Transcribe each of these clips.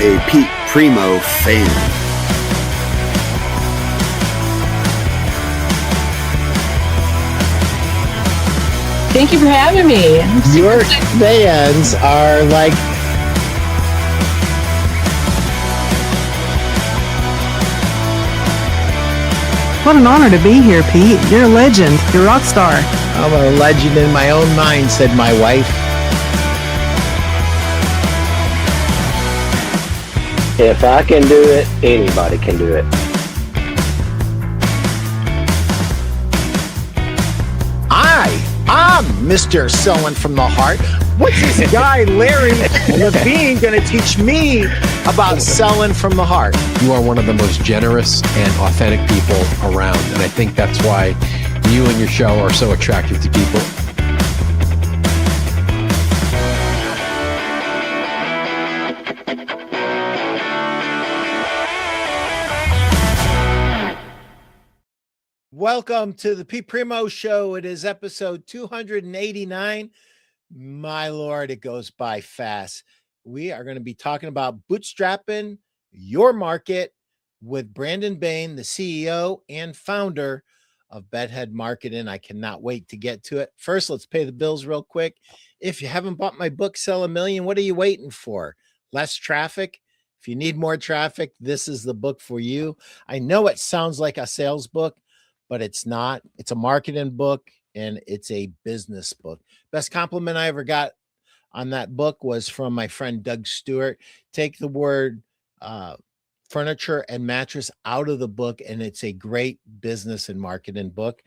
a Primeau fan. Thank you for having me. Your fans are like... What an honor to be here, Pete. You're a legend. You're a rock star. I'm a legend in my own mind, said my wife. If I can do it, anybody can do it. I'm Mr. Selling from the Heart. What's this guy, Larry Levine, going to teach me about selling from the heart? You are one of the most generous and authentic people around. And I think that's why you and your show are so attractive to people. Welcome to the Pete Primeau Show. It is episode 289. My Lord, it goes by fast. We are going to be talking about bootstrapping your market with Brandon Bain, the CEO and founder of Bedhead Marketing. I cannot wait to get to it. First, let's pay the bills real quick. If you haven't bought my book, Sell a Million, what are you waiting for? Less traffic? If you need more traffic, this is the book for you. I know it sounds like a sales book, but it's not. It's a marketing book and it's a business book. Best compliment I ever got on that book was from my friend Doug Stewart. Take the word furniture and mattress out of the book, and it's a great business and marketing book.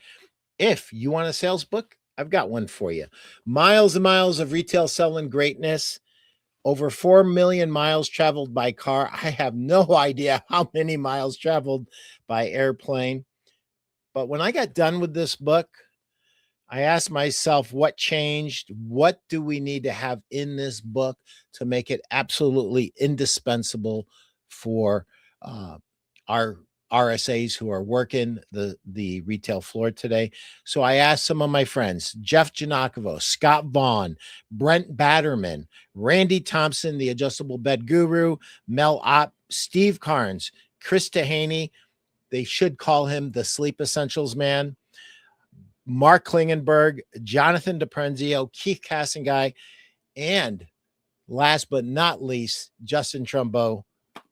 If you want a sales book, I've got one for you. Miles and miles of retail selling greatness. Over 4 million miles traveled by car. I have no idea how many miles traveled by airplane. But when I got done with this book, I asked myself, what changed? What do we need to have in this book to make it absolutely indispensable for our RSAs who are working the retail floor today? So I asked some of my friends, Jeff Giannakovo, Scott Vaughn, Brent Batterman, Randy Thompson, the adjustable bed guru, Mel Opp, Steve Carnes, Chris Tahaney. They should call him the Sleep Essentials man. Mark Klingenberg, Jonathan DiPrenzio, Keith Cassinguy, and last but not least, Justin Trumbo,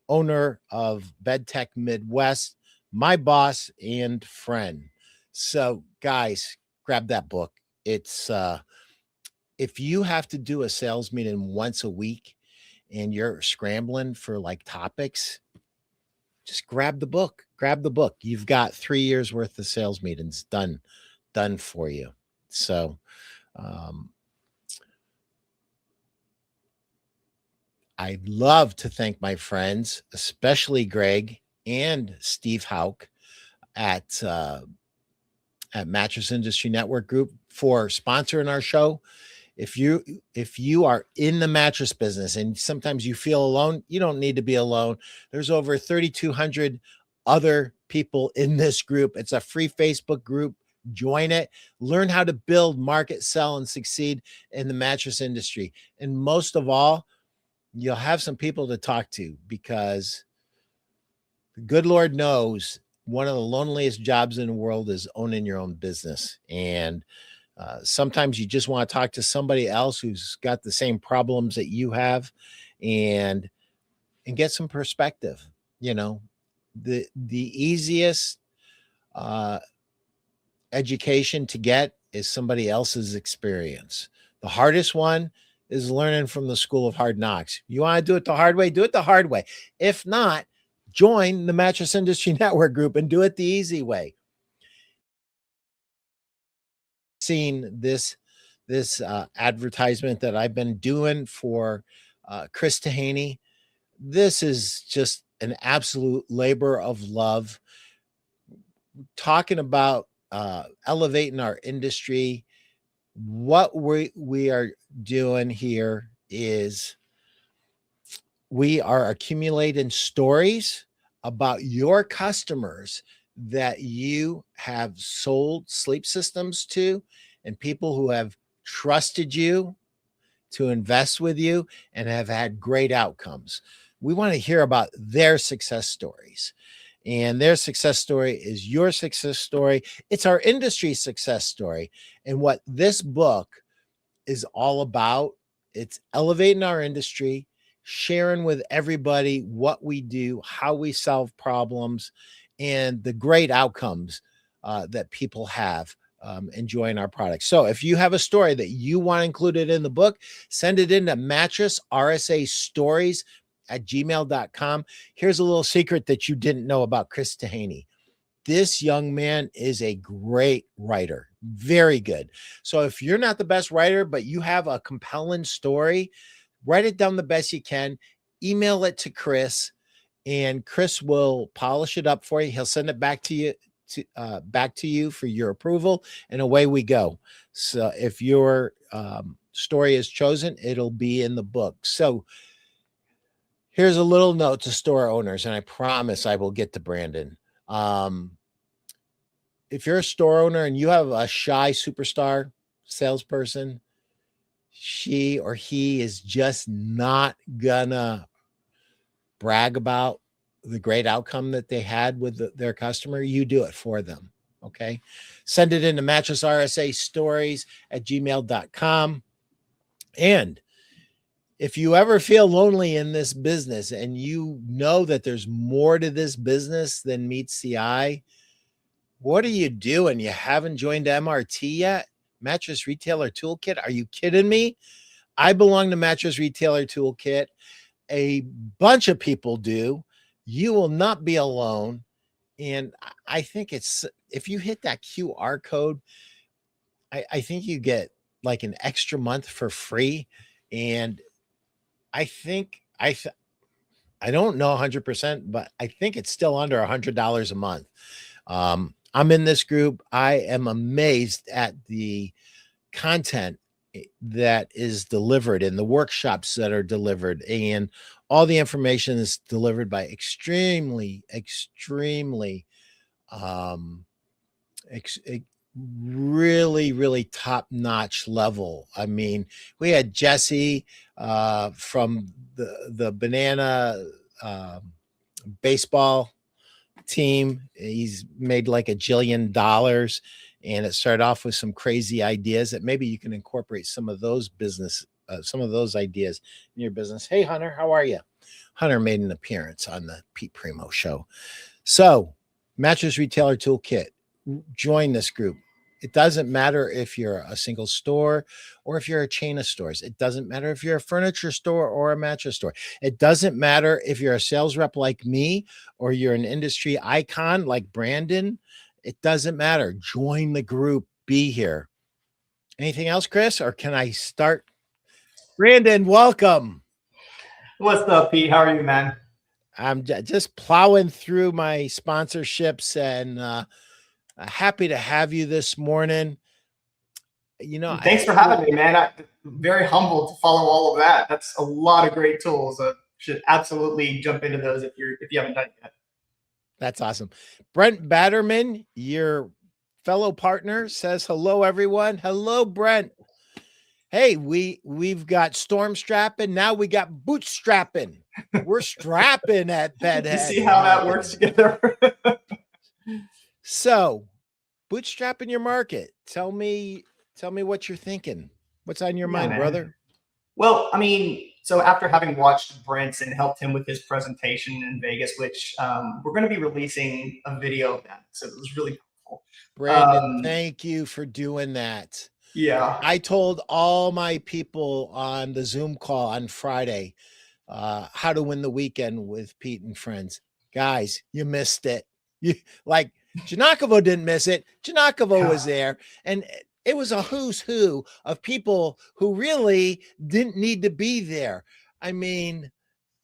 owner of BedTech Midwest, my boss and friend. So, guys, grab that book. It's if you have to do a sales meeting once a week and you're scrambling for like topics, just grab the book. Grab the book. You've got 3 years worth of sales meetings done for you. So I'd love to thank my friends, especially Greg and Steve Hauk at Mattress Industry Network Group for sponsoring our show. If you are in the mattress business and sometimes you feel alone, you don't need to be alone. There's over 3,200 other people in this group. It's a free Facebook group. Join it. Learn how to build, market, sell, and succeed in the mattress industry. And most of all, you'll have some people to talk to, because the good Lord knows one of the loneliest jobs in the world is owning your own business. And sometimes you just want to talk to somebody else who's got the same problems that you have and get some perspective. You know, the easiest education to get is somebody else's experience. The hardest one is learning from the school of hard knocks. You want to do it the hard way? Do it the hard way. If not, join the Mattress Industry Network Group and do it the easy way. Seen this advertisement that I've been doing for Chris Tahaney. This is just an absolute labor of love. Talking about elevating our industry. What we are doing here is we are accumulating stories about your customers that you have sold sleep systems to, and people who have trusted you to invest with you and have had great outcomes. we want to hear about their success stories. And their success story is your success story. It's our industry success story. And what this book is all about, it's elevating our industry, sharing with everybody what we do, how we solve problems, and the great outcomes that people have enjoying our products. So if you have a story that you want included in the book, send it in to Mattress RSA Stories at gmail.com. Here's a little secret that you didn't know about Chris Tahaney. This young man is a great writer, very good. So if you're not the best writer, but you have a compelling story, write it down the best you can, email it to Chris, and Chris will polish it up for you. He'll send it back to you for your approval, and away we go. So if your story is chosen, it'll be in the book. So here's a little note to store owners, and I promise I will get to Brandon. If you're a store owner and you have a shy superstar salesperson, she or he is just not gonna brag about the great outcome that they had with their customer. You do it for them. Okay. Send it into Mattress RSA Stories at gmail.com. And if you ever feel lonely in this business and you know that there's more to this business than meets the eye, what are you doing? You haven't joined MRT yet? Mattress Retailer Toolkit? Are you kidding me? I belong to Mattress Retailer Toolkit. A bunch of people do. You will not be alone. And I think if you hit that QR code, I think you get like an extra month for free. And I think I don't know 100%, but I think it's still under $100 a month. I'm in this group. I am amazed at the content that is delivered and the workshops that are delivered, and all the information is delivered by extremely really top-notch level. I mean, we had Jesse from the banana baseball team. He's made like $1 jillion, and it started off with some crazy ideas that maybe you can incorporate some of those ideas in your business. Hey, Hunter, how are you? Hunter made an appearance on the Pete Primeau show. So Mattress Retailer Toolkit, join this group. It doesn't matter if you're a single store or if you're a chain of stores. It doesn't matter if you're a furniture store or a mattress store. It doesn't matter if you're a sales rep like me or you're an industry icon like Brandon. It doesn't matter. Join the group. Be here. Anything else, Chris? Or can I start? Brandon, welcome. What's up, Pete? How are you, man? I'm just plowing through my sponsorships, and happy to have you this morning. You know, thanks for having me, man. I'm very humbled to follow all of that. That's a lot of great tools. Should absolutely jump into those if you haven't done it yet. That's awesome. Brent Batterman, your fellow partner, says hello, everyone. Hello, Brent. Hey, we've got storm strapping. Now we got bootstrapping. We're strapping at Bedhead. You see how that works together? So, bootstrapping your market. Tell me what you're thinking. What's on your mind, man. Brother? Well, I mean, so after having watched Brent's and helped him with his presentation in Vegas, which we're going to be releasing a video of that. So it was really cool. Brandon, thank you for doing that. Yeah. I told all my people on the Zoom call on Friday how to win the weekend with Pete and friends. Guys, you missed it. Like Janakovo didn't miss it. Janakovo was there. And it was a who's who of people who really didn't need to be there. I mean,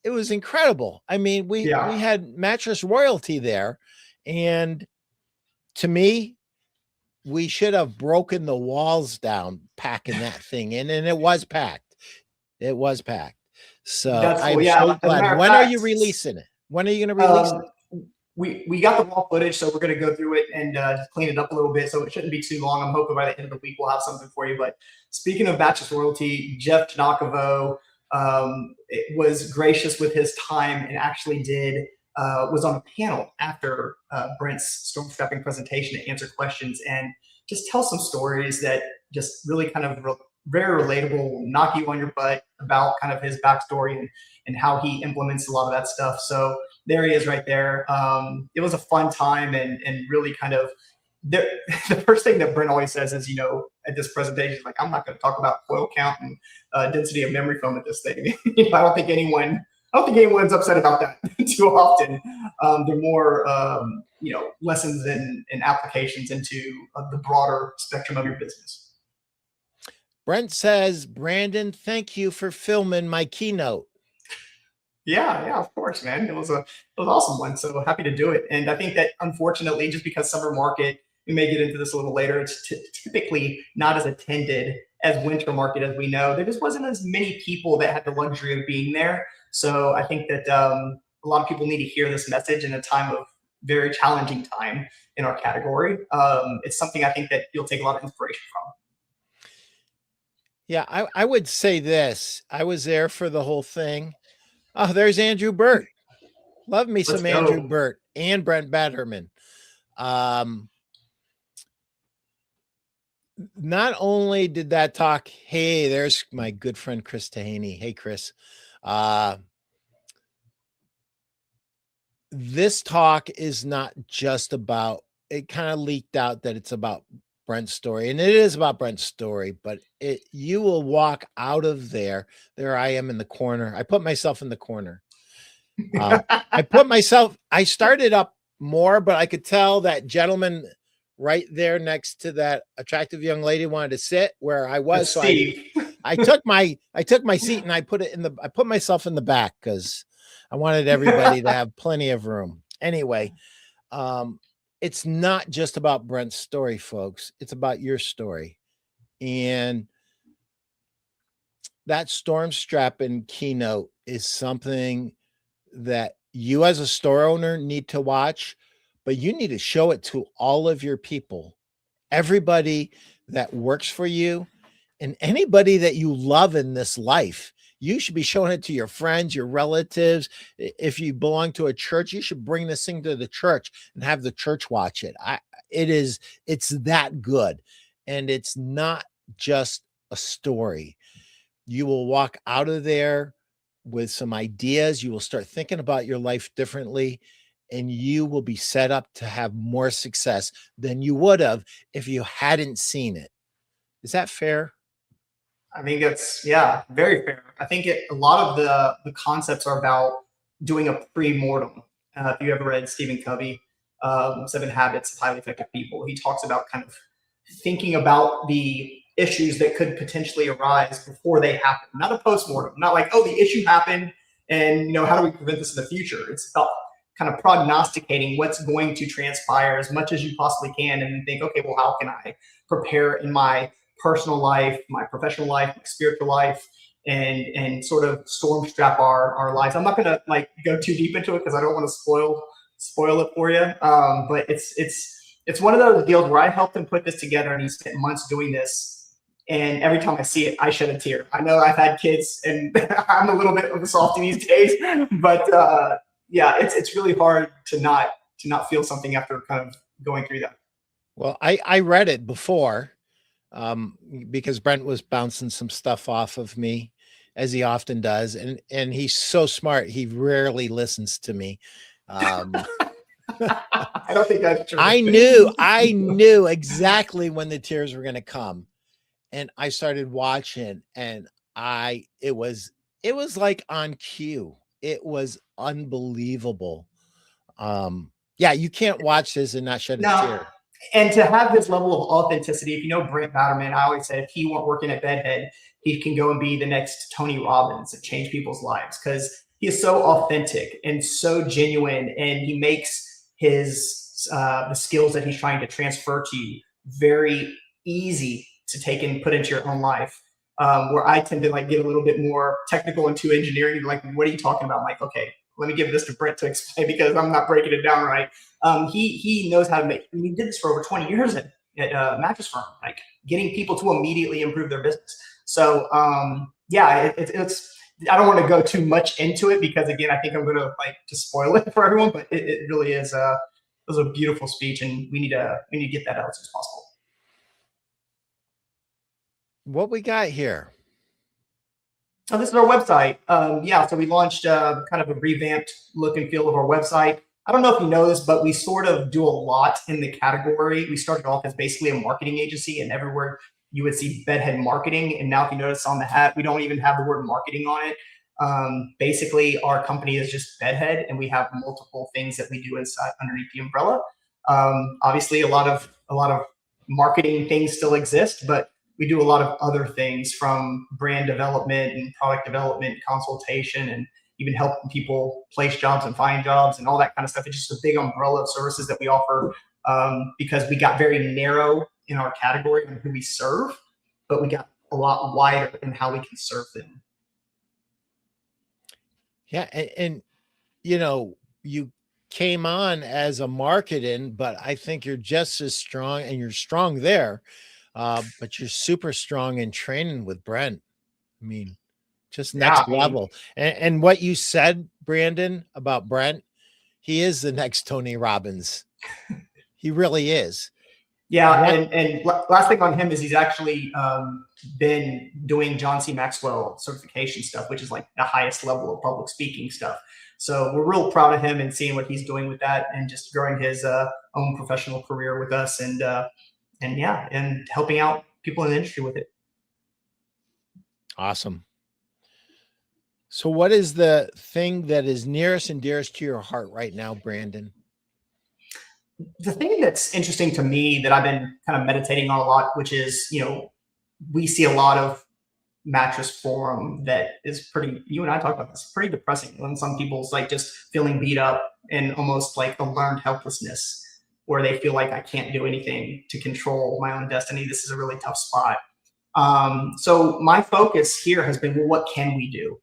it was incredible. I mean, we had mattress royalty there. And to me, we should have broken the walls down packing that thing in, and it was packed. It was packed. So I'm so glad. When are you releasing it? When are you going to release it? We got the raw footage, so we're going to go through it and just clean it up a little bit. So it shouldn't be too long. I'm hoping by the end of the week we'll have something for you. But speaking of mattress royalty, Jeff Janakovo, was gracious with his time and actually was on a panel after Brent's Stormstrapping presentation to answer questions and just tell some stories that just really kind of very relatable, will knock you on your butt about kind of his backstory and how he implements a lot of that stuff. So there he is right there. It was a fun time and really kind of the first thing that Brent always says is, at this presentation, like, I'm not going to talk about coil count and density of memory foam at this thing. I don't think anyone's upset about that too often. They're more, lessons and applications into the broader spectrum of your business. Brent says, Brandon, thank you for filming my keynote. Yeah, of course, man. It was an awesome one. So happy to do it. And I think that unfortunately, just because summer market, we may get into this a little later, it's typically not as attended as winter market as we know. There just wasn't as many people that had the luxury of being there. So I think that a lot of people need to hear this message in a time of very challenging time in our category. It's something I think that you'll take a lot of inspiration from. Yeah, I would say this. I was there for the whole thing. Oh, there's Andrew Burt. Love me some Andrew Burt and Brent Batterman. Not only did that talk, hey, there's my good friend Chris Tahaney. Hey, Chris. This talk is not just about, it kind of leaked out that it's about Brent's story, and it is about Brent's story, but you will walk out of there. There I am in the corner. I put myself in the corner. I started up more, but I could tell that gentleman right there next to that attractive young lady wanted to sit where I was. So I took my seat and I put myself in the back because I wanted everybody to have plenty of room. Anyway, it's not just about Brent's story, folks. It's about your story. And that Stormstrapping keynote is something that you as a store owner need to watch, but you need to show it to all of your people, everybody that works for you, and anybody that you love in this life. You should be showing it to your friends, your relatives. If you belong to a church, you should bring this thing to the church and have the church watch it. It's that good. And it's not just a story. You will walk out of there with some ideas. You will start thinking about your life differently, and you will be set up to have more success than you would have if you hadn't seen it. Is that fair? I think it's, very fair. I think a lot of the concepts are about doing a pre-mortem. If you ever read Stephen Covey, 7 Habits of Highly Effective People, he talks about kind of thinking about the issues that could potentially arise before they happen. Not a post-mortem, not like, oh, the issue happened and how do we prevent this in the future? It's about kind of prognosticating what's going to transpire as much as you possibly can, and then think, okay, well, how can I prepare in my personal life, my professional life, my spiritual life, and sort of storm strap our lives. I'm not going to go too deep into it because I don't want to spoil it for you. But it's one of those deals where I helped him put this together, and he spent months doing this. And every time I see it, I shed a tear. I know I've had kids, and I'm a little bit of a softie these days, but it's really hard to not feel something after kind of going through that. Well, I read it before. Because Brent was bouncing some stuff off of me, as he often does. And he's so smart. He rarely listens to me. I don't think that's true. I knew exactly when the tears were going to come. And I started watching, and it was like on cue. It was unbelievable. You can't watch this and not shed a tear. And to have this level of authenticity, if you know Brent Batterman, I always say if he weren't working at Bedhead, he can go and be the next Tony Robbins and change people's lives, because he is so authentic and so genuine, and he makes his the skills that he's trying to transfer to you very easy to take and put into your own life. Where I tend to get a little bit more technical into engineering, like, what are you talking about? I'm like, okay, let me give this to Brent to explain, because I'm not breaking it down right. He knows how to make. I mean, he did this for over 20 years at Mattress firm, getting people to immediately improve their business. So it's I don't want to go too much into it because again, I think I'm going to just spoil it for everyone, but it really is it was a beautiful speech, and we need to get that out as soon as possible. What we got here? So this is our website. So we launched kind of a revamped look and feel of our website. I don't know if you know this, but we sort of do a lot in the category. We started off as basically a marketing agency, and everywhere you would see Bedhead Marketing. And now if you notice on the hat, we don't even have the word marketing on it. Basically, our company is just Bedhead, and we have multiple things that we do inside underneath the umbrella. Obviously, a lot of marketing things still exist, but we do a lot of other things, from brand development and product development, consultation, and even helping people place jobs and find jobs and all that kind of stuff. It's just a big umbrella of services that we offer, because we got very narrow in our category on who we serve, but we got a lot wider in how we can serve them. Yeah. And you came on as a marketing, but I think you're just as strong, and you're strong there. But you're super strong in training with Brent. I mean, just next level. And what you said, Brandon, about Brent, he is the next Tony Robbins. He really is. Yeah. And last thing on him is he's actually been doing John C. Maxwell certification stuff, which is like the highest level of public speaking stuff. So we're real proud of him and seeing what he's doing with that, and just growing his own professional career with us, and helping out people in the industry with it. Awesome. So what is the thing that is nearest and dearest to your heart right now, Brandon? The thing that's interesting to me that I've been kind of meditating on a lot, which is, we see a lot of mattress forum that is pretty, you and I talked about this, pretty depressing. When some people's like just feeling beat up and almost like a learned helplessness, where they feel like I can't do anything to control my own destiny. This is a really tough spot. So my focus here has been, well, what can we do?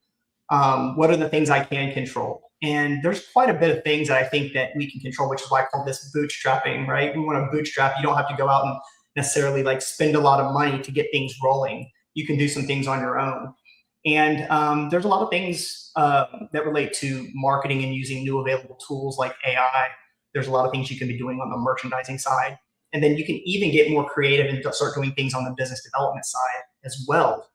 What are the things I can control? And there's quite a bit of things that I think that we can control, which is why I call this bootstrapping, right? We want to bootstrap. You don't have to go out and necessarily like spend a lot of money to get things rolling. You can do some things on your own. And there's a lot of things that relate to marketing and using new available tools like AI. There's a lot of things you can be doing on the merchandising side. And then you can even get more creative and start doing things on the business development side as well.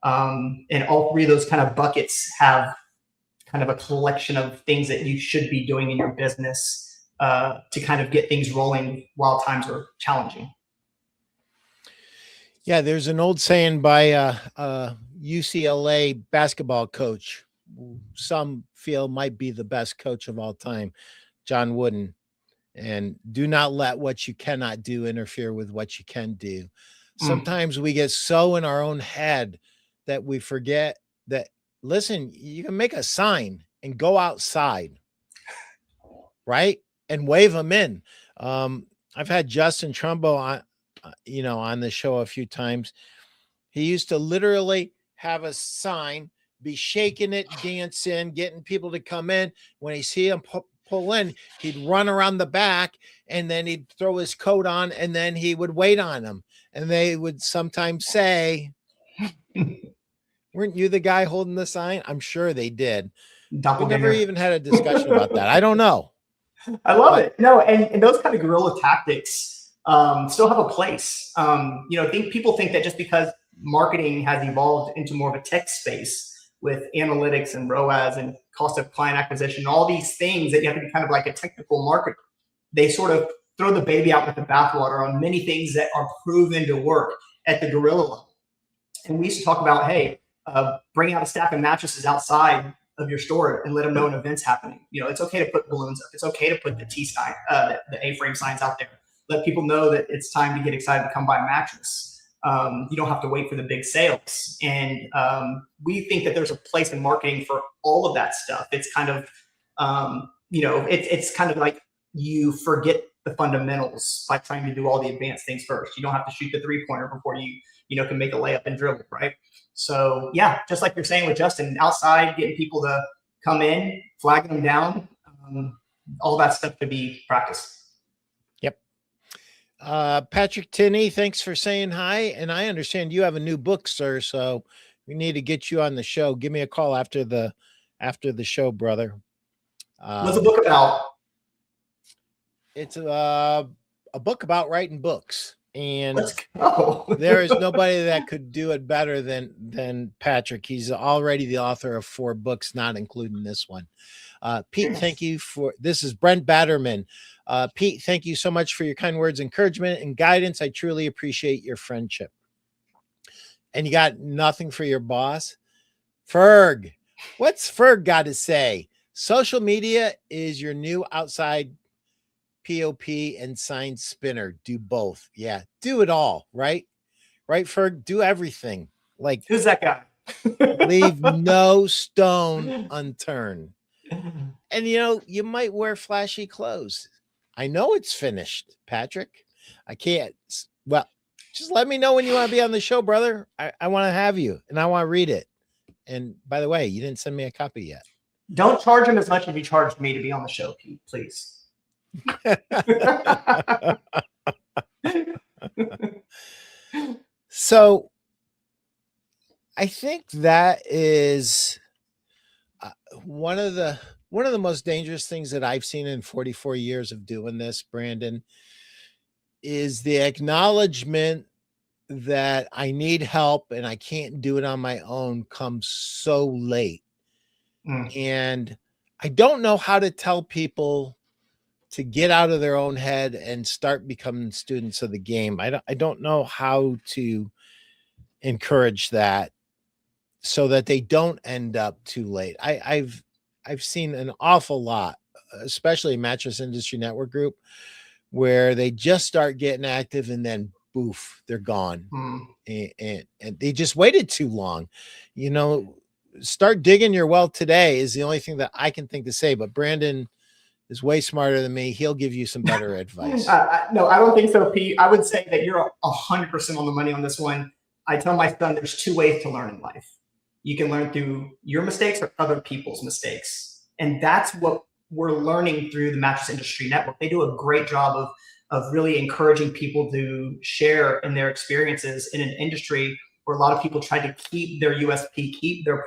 And all three of those kind of buckets have kind of a collection of things that you should be doing in your business to kind of get things rolling while times are challenging. Yeah, there's an old saying by a UCLA basketball coach, who some feel might be the best coach of all time, John Wooden. And do not let what you cannot do interfere with what you can do. Sometimes we get so in our own head that we forget that, listen, you can make a sign and go outside, right? And wave them in. I've had Justin Trumbo on, on the show a few times. He used to literally have a sign, be shaking it, dancing, getting people to come in. When he see them pull in, he'd run around the back, and then he'd throw his coat on, and then he would wait on them. And they would sometimes say, weren't you the guy holding the sign? I'm sure they did. We never even had a discussion about that. I don't know. I love it. No, and those kind of guerrilla tactics still have a place. People think that just because marketing has evolved into more of a tech space with analytics and ROAS and cost of client acquisition, all these things that you have to be kind of like a technical marketer, they sort of throw the baby out with the bathwater on many things that are proven to work at the guerrilla level. And we used to talk about, hey, bring out a stack of mattresses outside of your store and let them know an event's happening. It's okay to put balloons up. It's okay to put the T sign, the A-frame signs out there. Let people know that it's time to get excited to come buy a mattress. You don't have to wait for the big sales. And we think that there's a place in marketing for all of that stuff. It's kind of, it's kind of like you forget the fundamentals by trying to do all the advanced things first. You don't have to shoot the 3-pointer before you can make a layup and dribble, right? So yeah, just like you're saying with Justin, outside, getting people to come in, flagging them down, all that stuff to be practiced. Yep. Patrick Tinney, thanks for saying hi. And I understand you have a new book, sir. So We need to get you on the show. Give me a call after the show, brother. What's the book about? It's a book about writing books, and Let's go. there is nobody that could do it better than Patrick. He's already the author of 4 books, not including this one. Pete, thank you for this. Is Brent Batterman. Pete, thank you so much for your kind words, encouragement, and guidance. I truly appreciate your friendship. And you got nothing for your boss? Ferg. What's Ferg got to say? Social media is your new outside POP and sign spinner. Do both. Yeah, do it all, right? Right, Ferg? Do everything. Like, who's that guy? Leave no stone unturned. And you might wear flashy clothes. I know it's finished, Patrick. I can't. Well, just let me know when you want to be on the show, brother. I want to have you, and I want to read it. And by the way, you didn't send me a copy yet. Don't charge him as much as you charged me to be on the show, Pete, please. So I think that is one of the most dangerous things that I've seen in 44 years of doing this, Brandon, is the acknowledgement that I need help and I can't do it on my own comes so late. And I don't know how to tell people to get out of their own head and start becoming students of the game. I don't know how to encourage that so that they don't end up too late. I've seen an awful lot, especially Mattress Industry Network Group, where they just start getting active and then boof, they're gone. And they just waited too long. Start digging your well today is the only thing that I can think to say, but Brandon is way smarter than me. He'll give you some better advice. No, I don't think so, Pete. I would say that you're 100% on the money on this one. I tell my son there's 2 ways to learn in life. You can learn through your mistakes or other people's mistakes. And that's what we're learning through the Mattress Industry Network. They do a great job of really encouraging people to share in their experiences in an industry where a lot of people try to keep their USP, keep their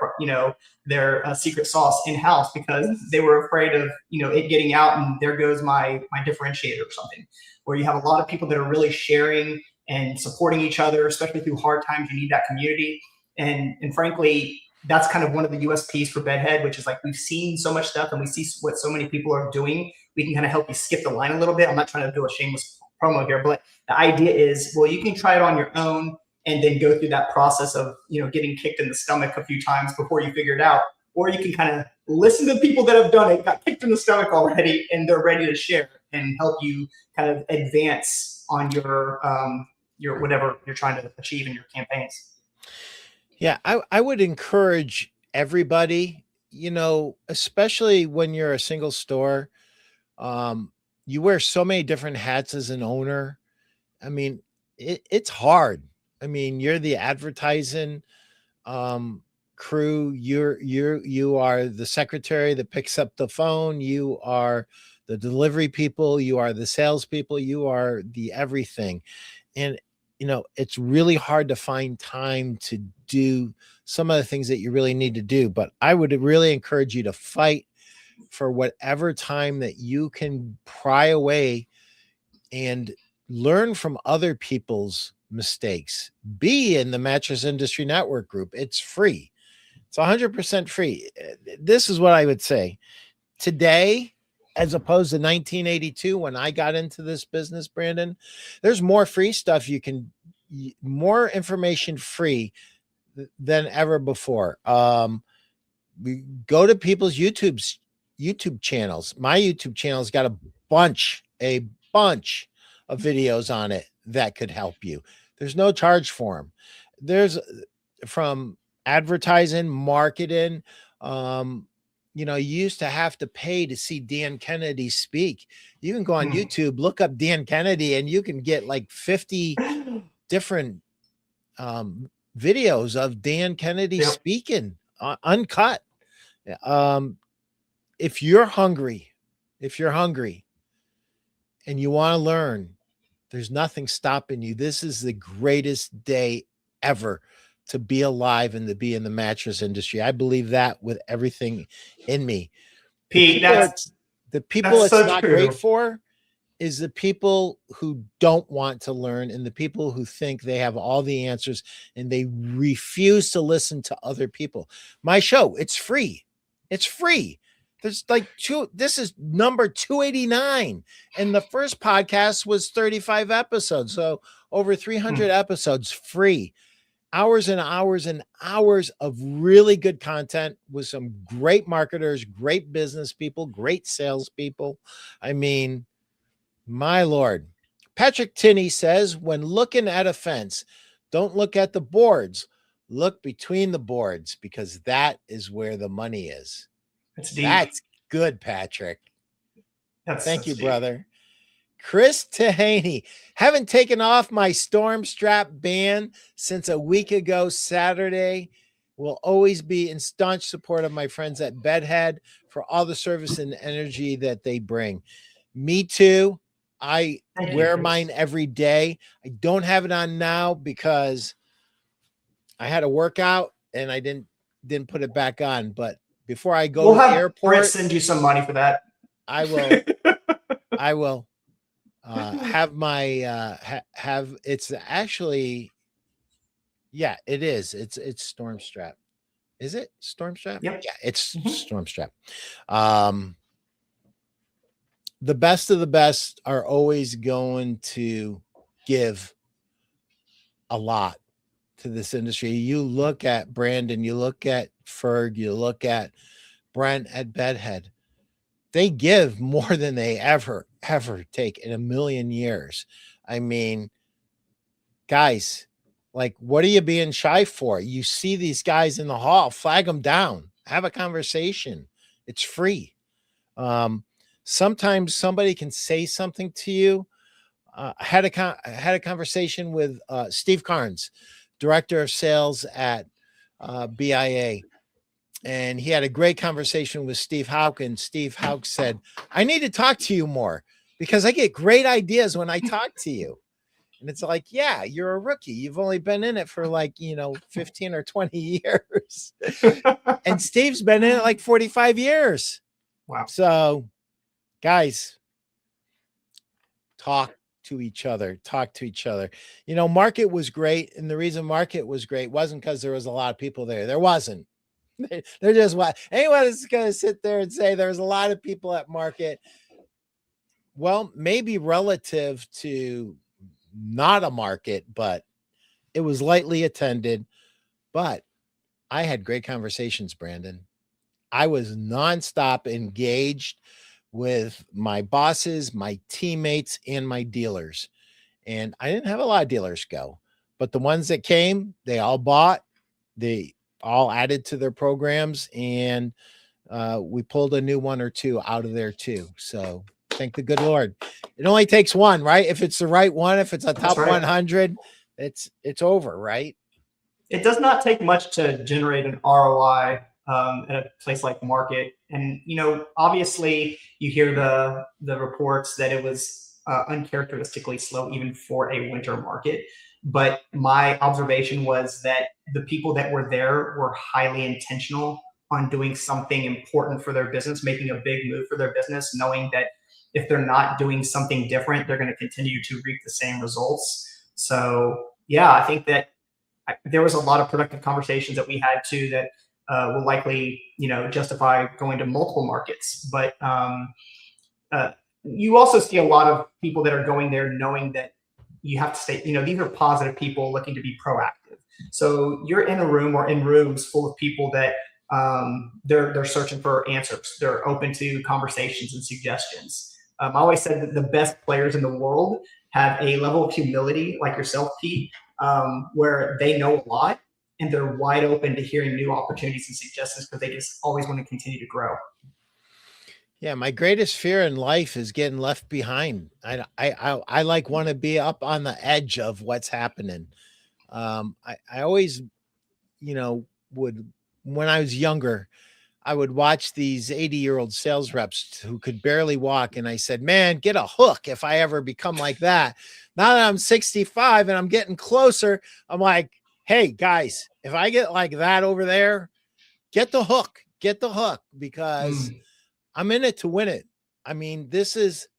secret sauce in-house because they were afraid of it getting out and there goes my differentiator or something. Where you have a lot of people that are really sharing and supporting each other, especially through hard times. You need that community, and frankly, that's kind of one of the USPs for Bedhead, which is like we've seen so much stuff and we see what so many people are doing. We can kind of help you skip the line a little bit. I'm not trying to do a shameless promo here, but the idea is, well, you can try it on your own and then go through that process of getting kicked in the stomach a few times before you figure it out, or you can kind of listen to people that have done it, got kicked in the stomach already, and they're ready to share and help you kind of advance on your whatever you're trying to achieve in your campaigns. Yeah, I would encourage everybody, especially when you're a single store, you wear so many different hats as an owner. I mean, it's hard. I mean, you're the advertising crew. You are the secretary that picks up the phone. You are the delivery people. You are the salespeople. You are the everything. And it's really hard to find time to do some of the things that you really need to do. But I would really encourage you to fight for whatever time that you can pry away and learn from other people's mistakes. Be in the Mattress Industry Network group. It's free. It's 100% free. This is what I would say. Today, as opposed to 1982, when I got into this business, Brandon, there's more free stuff. More information free than ever before. We go to people's YouTube channels. My YouTube channel's got a bunch of videos on it that could help you. There's no charge for them. There's from advertising, marketing. You used to have to pay to see Dan Kennedy speak. You can go on YouTube, look up Dan Kennedy, and you can get like 50 different videos of Dan Kennedy speaking, uncut. If you're hungry and you want to learn, there's nothing stopping you. This is the greatest day ever to be alive and to be in the mattress industry. I believe that with everything in me. Pete, The people it's so not true. great for is the people who don't want to learn and the people who think they have all the answers and they refuse to listen to other people. My show, it's free. It's free. There's like this is number 289. And the first podcast was 35 episodes. So over 300 episodes free. Hours and hours and hours of really good content with some great marketers, great business people, great salespeople. I mean, my Lord. Patrick Tinney says, when looking at a fence, don't look at the boards, look between the boards because that is where the money is. That's deep. That's good, Patrick. Thank you, deep. brother. Chris Tahaney, haven't taken off my storm strap band since a week ago Saturday. Will always be in staunch support of my friends at Bedhead for all the service and energy that they bring. Me too. I wear mine every day. I don't have it on now because I had a workout and I didn't put it back on. But before I go to the airport, Brett send you some money for that. I will. I will have my have. It's actually, yeah, it is. It's Storm Strap. Is it Storm Strap? Yep. Yeah, it's Storm Strap. The best of the best are always going to give a lot to this industry. You look at Brandon, you look at Ferg, you look at Brent at Bedhead. They give more than they ever take in a million years. I mean, guys, like, what are you being shy for? You see these guys in the hall, flag them down, have a conversation. It's free. Sometimes somebody can say something to you. I had a conversation with Steve Carnes, director of sales at BIA, and he had a great conversation with Steve Hauk. And Steve Hauk said, "I need to talk to you more because I get great ideas when I talk to you." And it's like, yeah, you're a rookie. You've only been in it for 15 or 20 years. And Steve's been in it like 45 years. Wow. So, guys, talk to each other. Market was great. And the reason market was great wasn't because there was a lot of people there. There wasn't. They're just what anyone is going to sit there and say there's a lot of people at market. Well, maybe relative to not a market, but it was lightly attended. But I had great conversations, Brandon. I was nonstop engaged with my bosses, my teammates, and my dealers. And I didn't have a lot of dealers go, but the ones that came, they all bought, they all added to their programs, and we pulled a new one or two out of there too. So thank the good Lord. It only takes one, right? If it's the right one, if it's a top 100, it's over, right? It does not take much to generate an ROI at a place like Market. And, obviously you hear the reports that it was uncharacteristically slow even for a winter market. But my observation was that the people that were there were highly intentional on doing something important for their business, making a big move for their business, knowing that if they're not doing something different, they're going to continue to reap the same results. So, yeah, I think that there was a lot of productive conversations that we had too that will likely, justify going to multiple markets. But you also see a lot of people that are going there knowing that you have to stay, these are positive people looking to be proactive. So you're in a room or in rooms full of people that they're searching for answers. They're open to conversations and suggestions. I always said that the best players in the world have a level of humility like yourself, Pete, where they know a lot and they're wide open to hearing new opportunities and suggestions because they just always want to continue to grow. Yeah, my greatest fear in life is getting left behind. I want to be up on the edge of what's happening. I always, when I was younger, I would watch these 80-year-old sales reps who could barely walk. And I said, man, get a hook if I ever become like that. Now that I'm 65 and I'm getting closer, I'm like, Hey guys, if I get like that over there, get the hook, because I'm in it to win it. I mean,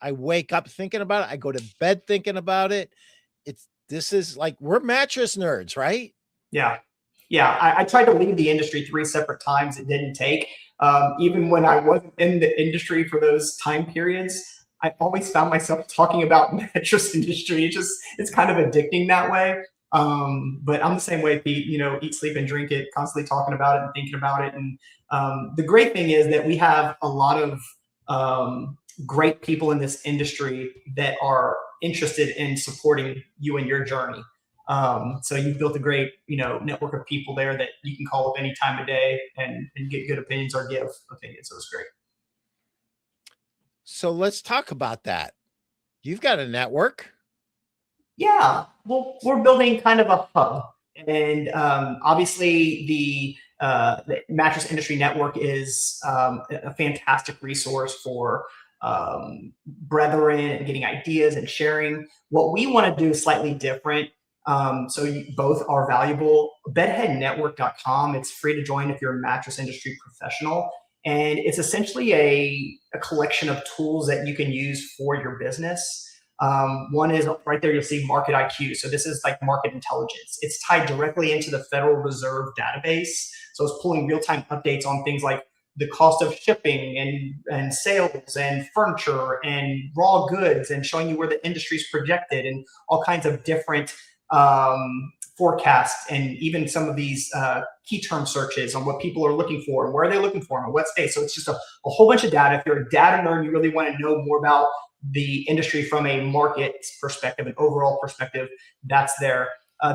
I wake up thinking about it. I go to bed thinking about it. This is like, we're mattress nerds, right? Yeah. Yeah. I tried to leave the industry 3 separate times. It didn't take. Even when I wasn't in the industry for those time periods, I always found myself talking about mattress industry. It's kind of addicting that way. But I'm the same way, Pete, eat, sleep, and drink it, constantly talking about it and thinking about it. And the great thing is that we have a lot of great people in this industry that are interested in supporting you in your journey. So you've built a great, network of people there that you can call up any time of day and get good opinions or give opinions. So it's great. So let's talk about that. You've got a network. Yeah, well, we're building kind of a hub, and obviously the Mattress Industry Network is a fantastic resource for brethren and getting ideas and sharing. What we want to do is slightly different. Both are valuable. Bedheadnetwork.com. It's free to join if you're a mattress industry professional. And it's essentially a collection of tools that you can use for your business. One is right there, you'll see Market IQ. So this is like market intelligence. It's tied directly into the Federal Reserve database. So it's pulling real-time updates on things like the cost of shipping and sales and furniture and raw goods, and showing you where the industry's projected and all kinds of different forecasts, and even some of these key term searches on what people are looking for and where they're looking for them and what space. So it's just a whole bunch of data. If you're a data nerd, you really want to know more about the industry from a market perspective, an overall perspective, that's there.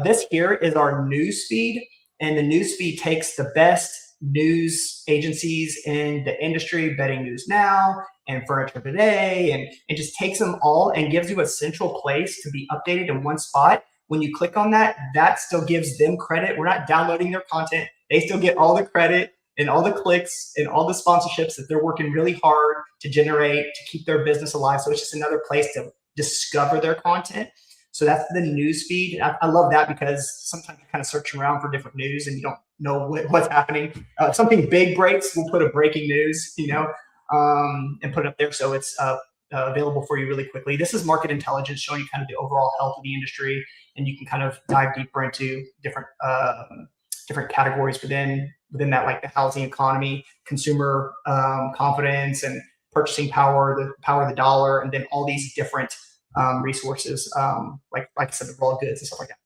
This here is our news feed, and the news feed takes the best news agencies in the industry, Bedding News Now and Furniture Today, and it just takes them all and gives you a central place to be updated in one spot. When you click on that, that still gives them credit. We're not downloading their content. They still get all the credit and all the clicks and all the sponsorships that they're working really hard to generate to keep their business alive. So it's just another place to discover their content. So that's the news feed. I love that, because sometimes you're kind of searching around for different news and you don't know what's happening. If something big breaks, we'll put a breaking news, and put it up there. So it's available for you really quickly. This is market intelligence, showing you kind of the overall health of the industry, and you can kind of dive deeper into different categories within that, like the housing economy, consumer confidence, and purchasing power, the power of the dollar, and then all these different resources, like I said, the raw goods and stuff like that.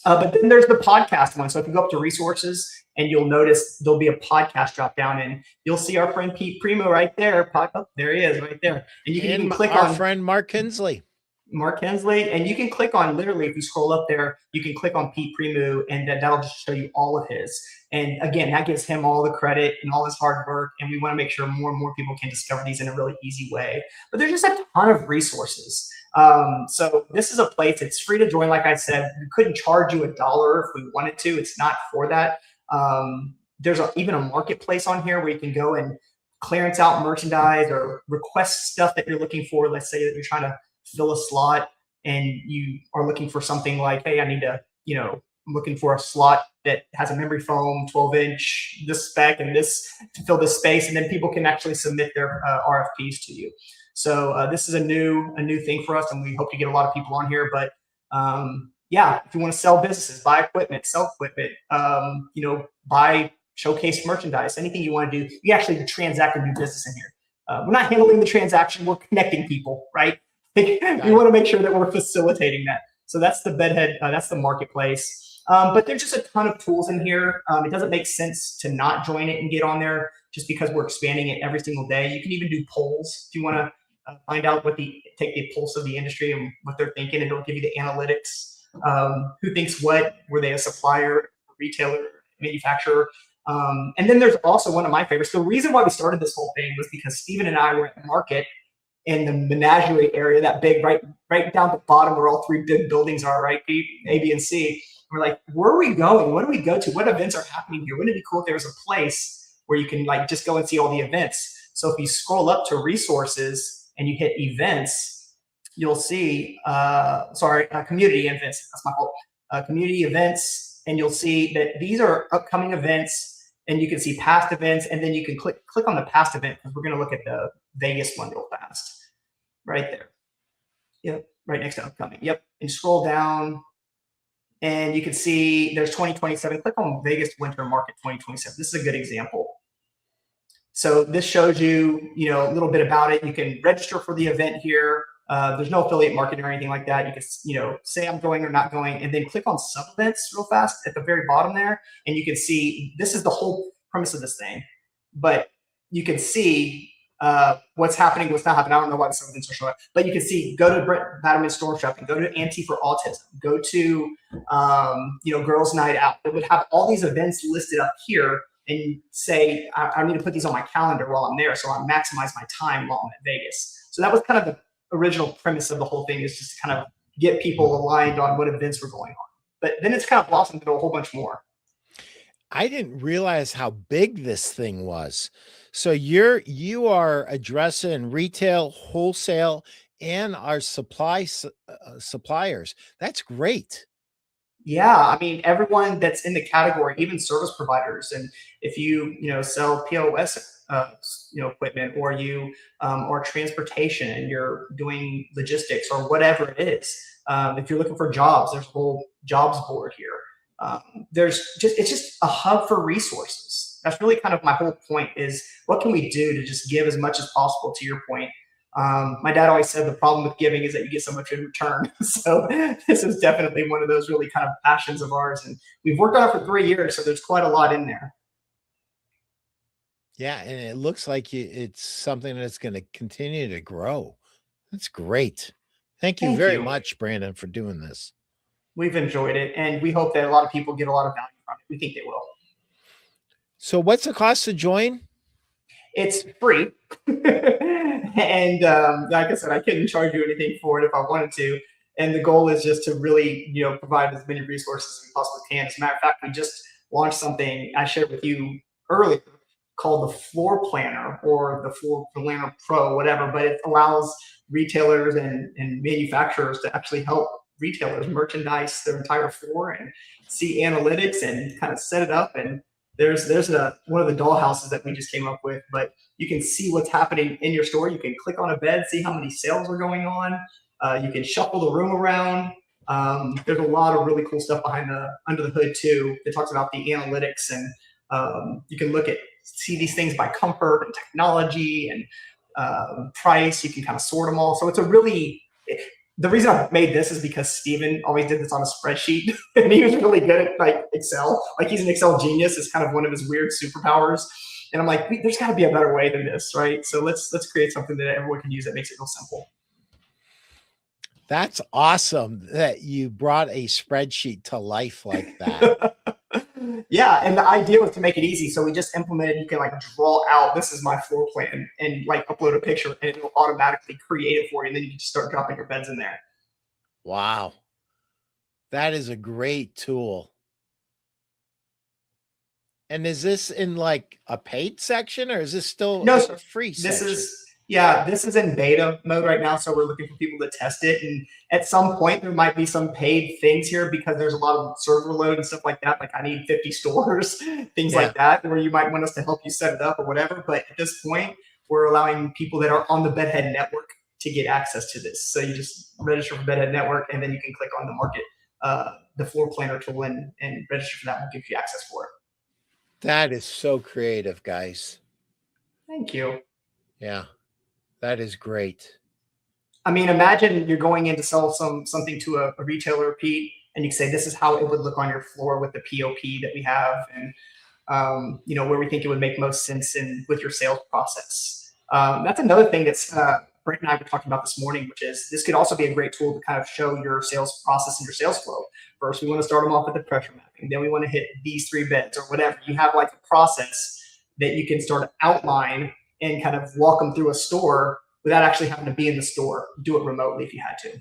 But then there's the podcast one. So if you go up to resources, and you'll notice there'll be a podcast drop down, and you'll see our friend Pete Primeau right there pop up. There he is right there. And you can even click on our friend Mark Hensley. And you can click on, literally, if you scroll up there, you can click on Pete Primeau, and that'll just show you all of his. And again, that gives him all the credit and all his hard work. And we want to make sure more and more people can discover these in a really easy way. But there's just a ton of resources. So this is a place, it's free to join. Like I said, we couldn't charge you $1 if we wanted to. It's not for that. There's even a marketplace on here where you can go and clearance out merchandise or request stuff that you're looking for. Let's say that you're trying to fill a slot and you are looking for something like, hey, I need to, I'm looking for a slot that has a memory foam, 12-inch, this spec and this to fill this space. And then people can actually submit their RFPs to you. So this is a new thing for us, and we hope to get a lot of people on here. But yeah, if you want to sell businesses, buy equipment, sell equipment, buy showcase merchandise, anything you want to do, you actually transact a new business in here. We're not handling the transaction, we're connecting people, right? We want to make sure that we're facilitating that. So that's the Bedhead, that's the marketplace. But there's just a ton of tools in here. It doesn't make sense to not join it and get on there just because we're expanding it every single day. You can even do polls if you want to find out take the pulse of the industry and what they're thinking, and it'll give you the analytics. Who thinks what? Were they a supplier, retailer, manufacturer? And then there's also one of my favorites. The reason why we started this whole thing was because Steven and I were at Market in the menagerie area, that big, right down the bottom where all 3 big buildings are, right? A, B, and C. We're like, where are we going? What do we go to? What events are happening here? Wouldn't it be cool if there was a place where you can just go and see all the events? So if you scroll up to resources and you hit events, you'll see, community events. That's my fault. Community events. and you'll see that these are upcoming events, and you can see past events, and then you can click on the past event, because we're going to look at the Vegas one real fast. Right there. Yep, right next to upcoming. Yep, and scroll down, and you can see there's 2027. Click on Vegas Winter Market 2027. This is a good example. So this shows you, a little bit about it. You can register for the event here. There's no affiliate marketing or anything like that. You can, say I'm going or not going, and then click on sub events real fast at the very bottom there, and you can see this is the whole premise of this thing. But you can see what's happening, what's not happening. I don't know why the sub events are showing up, but you can see go to Brett Batterman Storm Shopping, go to Anti for Autism, go to Girls Night Out. It would have all these events listed up here, and say I need to put these on my calendar while I'm there, so I maximize my time while I'm at Vegas. So that was kind of the original premise of the whole thing, is just to kind of get people aligned on what events were going on. But then it's kind of blossomed into a whole bunch more. I didn't realize how big this thing was. So you are addressing retail, wholesale, and our suppliers. That's great. Yeah, I mean, everyone that's in the category, even service providers, and if you sell POS equipment, or you or transportation, and you're doing logistics or whatever it is, if you're looking for jobs, there's a whole jobs board here. It's just a hub for resources. That's really kind of my whole point, is what can we do to just give as much as possible, to your point. My dad always said the problem with giving is that you get so much in return. So this is definitely one of those really kind of passions of ours, and we've worked on it for 3 years, so there's quite a lot in there. Yeah, and it looks like it's something that's going to continue to grow. That's great. Thank you very much, Brandon, for doing this. We've enjoyed it, and we hope that a lot of people get a lot of value from it. We think they will. So what's the cost to join? It's free. And like I said, I couldn't charge you anything for it if I wanted to. And the goal is just to really, provide as many resources as we possibly can. As a matter of fact, we just launched something I shared with you earlier called the Floor Planner, or the Floor Planner Pro, whatever. But it allows retailers and manufacturers to actually help retailers merchandise their entire floor and see analytics and kind of set it up. And there's one of the doll houses that we just came up with, but you can see what's happening in your store. You can click on a bed, see how many sales are going on. You can shuffle the room around. There's a lot of really cool stuff under the hood too. It talks about the analytics, and you can see these things by comfort and technology and price. You can kind of sort them all. So it's the reason I made this is because Steven always did this on a spreadsheet, and he was really good at Excel. He's an Excel genius. It's kind of one of his weird superpowers. And I'm like, there's got to be a better way than this, right? So let's create something that everyone can use that makes it real simple. That's awesome that you brought a spreadsheet to life like that. Yeah, and the idea was to make it easy. So we just implemented, you can draw out, this is my floor plan, and upload a picture, and it'll automatically create it for you. And then you can just start dropping your beds in there. Wow. That is a great tool. And is this in a paid section, or is this still a free section? This is in beta mode right now. So we're looking for people to test it. And at some point there might be some paid things here, because there's a lot of server load and stuff like that. I need 50 stores, things like that, where you might want us to help you set it up or whatever. But at this point, we're allowing people that are on the Bedhead network to get access to this. So you just register for Bedhead network, and then you can click on the market, the floor planner tool, and register for that, and we'll give you access for it. That is so creative, guys. Thank you. Yeah, that is great. I mean, imagine you're going in to sell something to a retailer, Pete, and you say, this is how it would look on your floor with the POP that we have, and where we think it would make most sense with your sales process. That's another thing that's Brent and I were talking about this morning, which is this could also be a great tool to kind of show your sales process and your sales flow. First, we want to start them off with the pressure mapping. Then we want to hit these 3 beds or whatever. You have a process that you can start to outline and kind of walk them through a store without actually having to be in the store. Do it remotely if you had to.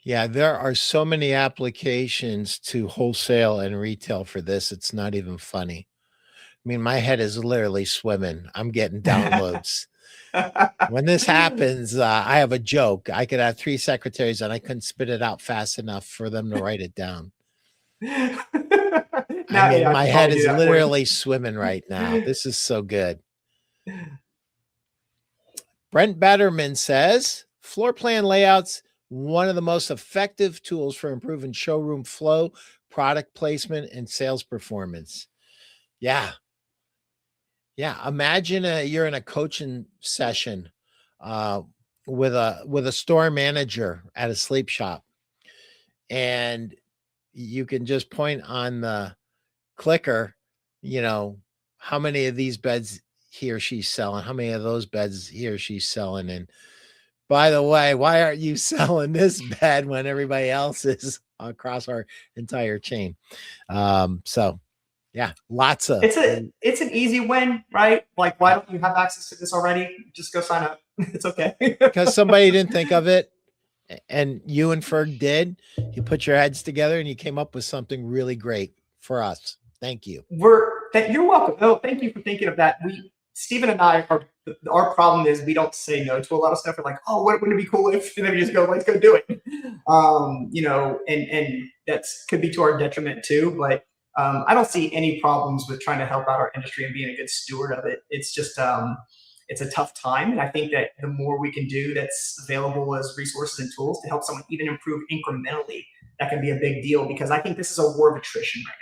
Yeah, there are so many applications to wholesale and retail for this. It's not even funny. I mean, my head is literally swimming. I'm getting downloads. When this happens, I have a joke. I could have 3 secretaries and I couldn't spit it out fast enough for them to write it down. Now, I mean, AI my can head probably do is that for you. literally swimming right now. This is so good. Brent Betterman says, floor plan layouts, one of the most effective tools for improving showroom flow, product placement, and sales performance. Yeah. Yeah. Imagine you're in a coaching session with a store manager at a sleep shop, and you can just point on the clicker, how many of these beds he or she's selling, how many of those beds he or she's selling. And by the way, why aren't you selling this bed when everybody else is across our entire chain? So yeah, lots of it's an easy win, right? Like, why don't you have access to this already? Just go sign up. It's okay. because somebody didn't think of it, and you and Ferg did. You put your heads together and you came up with something really great for us. Thank you. You're welcome. Oh, thank you for thinking of that. Stephen and I our problem is we don't say no to a lot of stuff. We're like, oh, wouldn't it be cool if, and then we just go, let's go do it. And that's could be to our detriment too. But I don't see any problems with trying to help out our industry and being a good steward of it. It's just it's a tough time, and I think that the more we can do that's available as resources and tools to help someone even improve incrementally, that can be a big deal, because I think this is a war of attrition right now.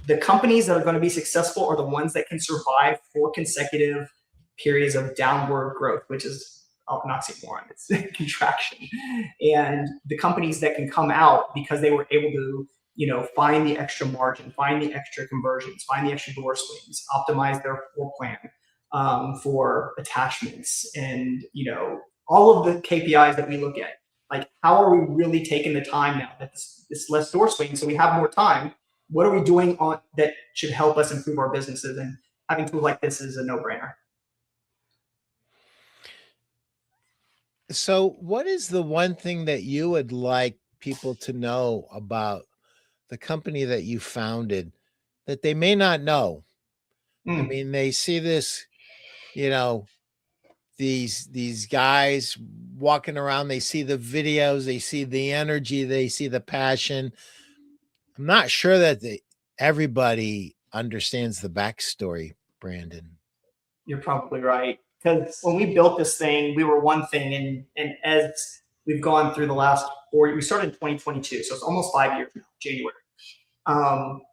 The companies that are going to be successful are the ones that can survive 4 consecutive periods of downward growth, which is oxymoron, it's contraction. And the companies that can come out because they were able to, find the extra margin, find the extra conversions, find the extra door swings, optimize their floor plan for attachments, and all of the KPIs that we look at. Like, how are we really taking the time now that this less door swing, so we have more time? What are we doing on that should help us improve our businesses? And having tools like this is a no-brainer. So what is the one thing that you would like people to know about the company that you founded that they may not know? I mean, they see this, these guys walking around, they see the videos, they see the energy, they see the passion. I'm not sure that everybody understands the backstory, Brandon. You're probably right. Because when we built this thing, we were one thing, and as we've gone through the last 4 years, we started in 2022, so it's almost 5 years now, January.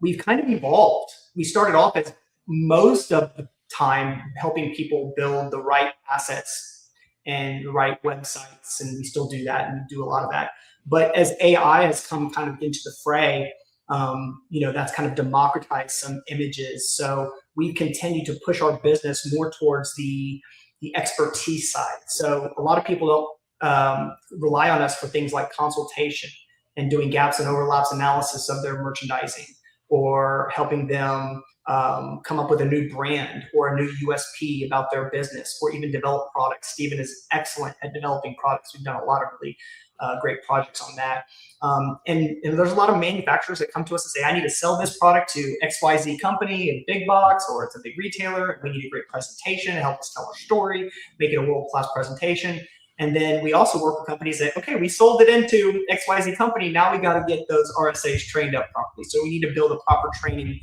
We've kind of evolved. We started off as most of the time helping people build the right assets and the right websites, and we still do that, and we do a lot of that. But as AI has come kind of into the fray, that's kind of democratized some images. So we continue to push our business more towards the expertise side. So a lot of people don't rely on us for things like consultation and doing gaps and overlaps analysis of their merchandising, or helping them come up with a new brand or a new USP about their business, or even develop products. Stephen is excellent at developing products. We've done a lot of really great projects on that. And there's a lot of manufacturers that come to us and say, I need to sell this product to XYZ company, a big box, or it's a big retailer. We need a great presentation to help us tell our story, make it a world-class presentation. And then we also work with companies that, okay, we sold it into XYZ company. Now we got to get those RSAs trained up properly. So we need to build a proper training.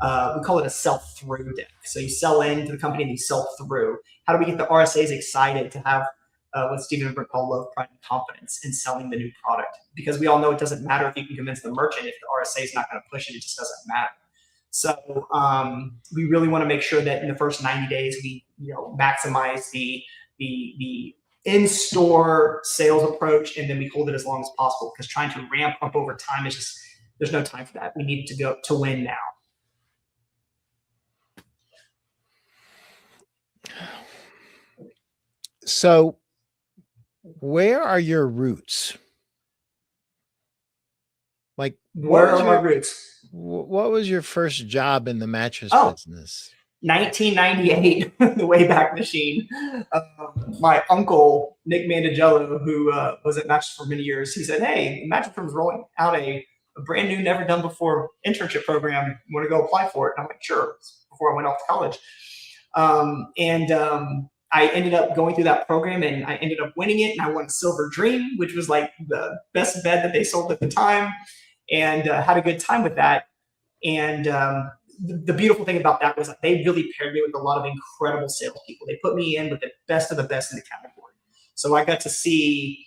We call it a sell-through deck. So you sell into the company and you sell through. How do we get the RSAs excited to have what Stephen and Brent call love, pride, and confidence in selling the new product? Because we all know it doesn't matter if you can convince the merchant. If the RSA is not going to push it, it just doesn't matter. So we really want to make sure that in the first 90 days, we maximize the in-store sales approach, and then we hold it as long as possible, because trying to ramp up over time is just, there's no time for that. We need to go to win now. So where are your roots? Like, where are my roots? What was your first job in the mattress business? 1998, the Wayback Machine. My uncle, Nick Mandigello, who was at Mattress for many years, he said, hey, Mattress was rolling out a brand new, never done before internship program. You want to go apply for it? And I'm like, sure. Before I went off to college. I ended up going through that program and I ended up winning it, and I won a Silver Dream, which was like the best bed that they sold at the time, and had a good time with that. And the beautiful thing about that was that they really paired me with a lot of incredible salespeople. They put me in with the best of the best in the category. So I got to see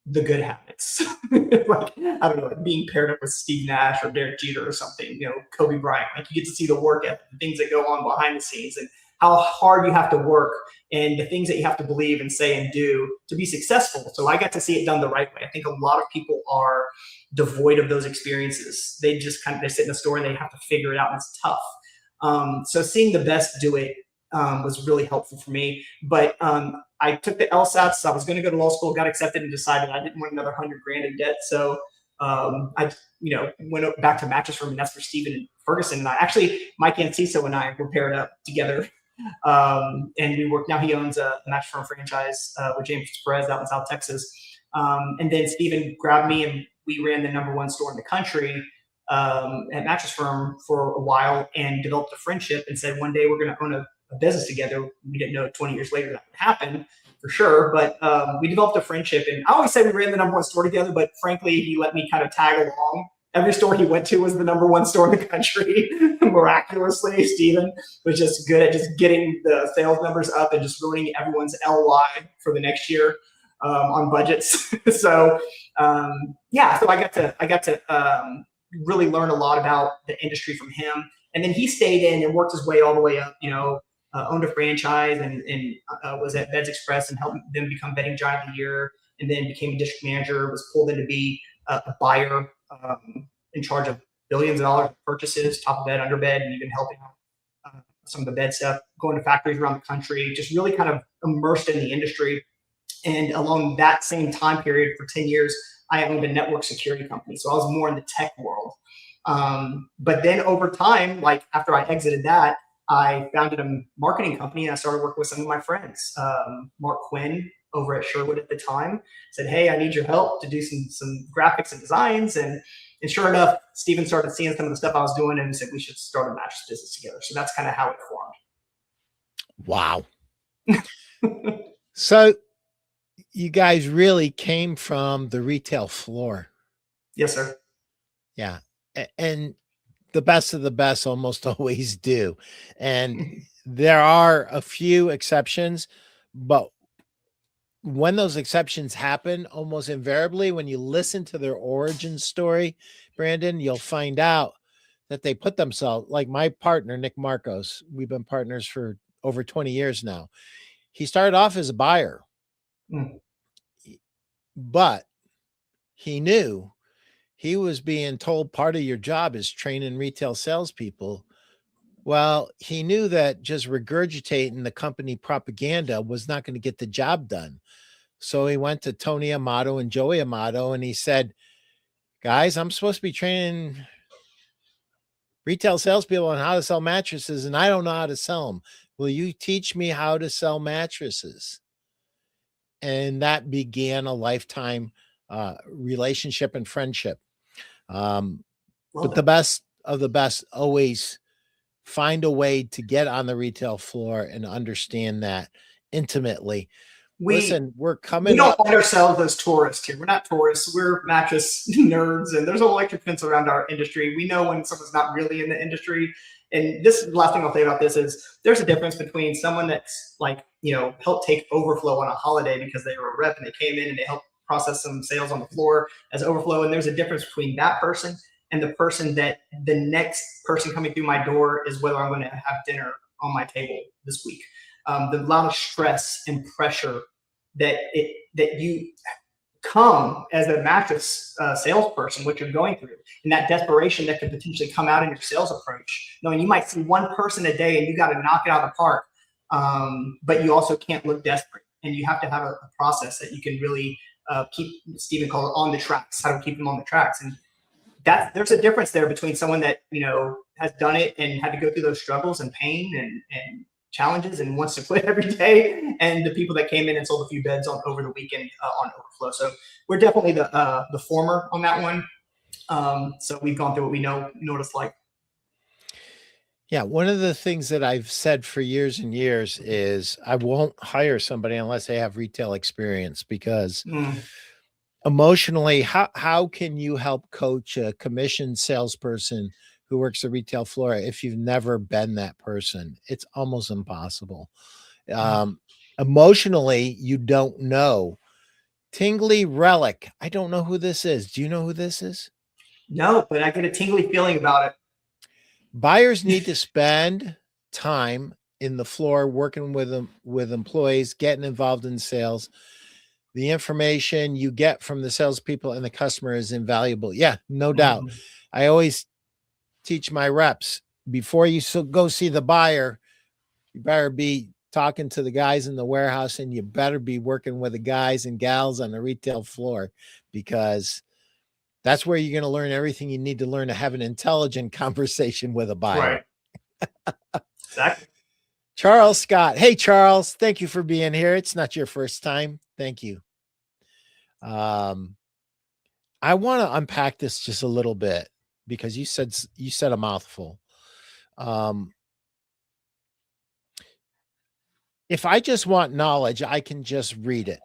the good habits. Like, I don't know, like being paired up with Steve Nash or Derek Jeter or something, Kobe Bryant. Like, you get to see the work ethic, the things that go on behind the scenes, and how hard you have to work, and the things that you have to believe and say and do to be successful. So I got to see it done the right way. I think a lot of people are devoid of those experiences. They just they sit in the store and they have to figure it out, and it's tough. So seeing the best do it was really helpful for me. But I took the LSATs. I was going to go to law school, got accepted, and decided I didn't want another $100,000 in debt. So I went back to Mattress Room, and that's where Steven and Ferguson and I, actually Mike Anciso and I, were paired up together. And we work now. He owns a Mattress Firm franchise with James Perez out in South Texas. And then Steven grabbed me, and we ran the #1 store in the country at Mattress Firm for a while, and developed a friendship, and said one day we're going to own a business together. We didn't know 20 years later that would happen for sure, but we developed a friendship. And I always say we ran the #1 store together, but frankly, he let me kind of tag along. Every store he went to was the #1 store in the country. Miraculously, Steven was just good at just getting the sales numbers up and just ruining everyone's LY for the next year on budgets. So so I got to really learn a lot about the industry from him. And then he stayed in and worked his way all the way up, owned a franchise and was at Beds Express and helped them become Bedding Giant of the Year, and then became a district manager, was pulled in to be a buyer in charge of billions of dollars of purchases, top of bed, under bed, and even helping out some of the bed stuff, going to factories around the country, just really kind of immersed in the industry. And along that same time period, for 10 years, I owned a network security company. So I was more in the tech world. But then over time, like after I exited that, I founded a marketing company, and I started working with some of my friends. Mark Quinn over at Sherwood at the time said, "Hey, I need your help to do some graphics and designs." And sure enough, Steven started seeing some of the stuff I was doing and said, "We should start a mattress business together." So that's kind of how it formed. Wow. So you guys really came from the retail floor. Yes, sir. Yeah. And the best of the best almost always do. And there are a few exceptions, but when those exceptions happen, almost invariably, when you listen to their origin story, Brandon, you'll find out that they put themselves, like my partner, Nick Marcos, we've been partners for over 20 years now. He started off as a buyer, but he knew he was being told part of your job is training retail salespeople. Well, he knew that just regurgitating the company propaganda was not going to get the job done. So he went to Tony Amato and Joey Amato, and he said, "Guys, I'm supposed to be training retail salespeople on how to sell mattresses, and I don't know how to sell them. Will you teach me how to sell mattresses?" And that began a lifetime relationship and friendship. But the best of the best always find a way to get on the retail floor and understand that intimately. Listen, we're coming. We don't find ourselves as tourists here. We're not tourists. We're mattress nerds, and there's an electric fence around our industry. We know when someone's not really in the industry. And this is the last thing I'll say about this is there's a difference between someone that's like, helped take overflow on a holiday because they were a rep and they came in and they helped process some sales on the floor as overflow. And there's a difference between that person and the person that the next person coming through my door is whether I'm going to have dinner on my table this week. The amount of stress and pressure that you come as a mattress salesperson, what you're going through, and that desperation that could potentially come out in your sales approach, knowing you might see one person a day and you got to knock it out of the park, but you also can't look desperate, and you have to have a process that you can really keep, Stephen called it, on the tracks, how to keep them on the tracks. And there's a difference there between someone that has done it and had to go through those struggles and pain and challenges and wants to quit every day, and the people that came in and sold a few beds over the weekend on overflow. So we're definitely the former on that one. So we've gone through what we know what it's like. Yeah, one of the things that I've said for years and years is I won't hire somebody unless they have retail experience, because Mm, emotionally, how can you help coach a commissioned salesperson who works the retail floor if you've never been that person? It's almost impossible. mm. Um, Emotionally, you don't know. Tingly Relic. I don't know who this is. Do you know who this is? No, but I get a tingly feeling about Buyers need to spend time in the floor working with them, with employees, getting involved in sales. The information you get from the salespeople and the customer is invaluable. Yeah, no doubt. it. I always teach my reps, before you go see the buyer, you better be talking to the guys in the warehouse, and you better be working with the guys and gals on the retail floor, because that's where you're going to learn everything you need to learn to have an intelligent conversation with a buyer. Right. Exactly. Charles Scott. Hey, Charles, thank you for being here. It's not your first time. Thank you. I want to unpack this just a little bit, because you said a mouthful. If I just want knowledge, I can just read it,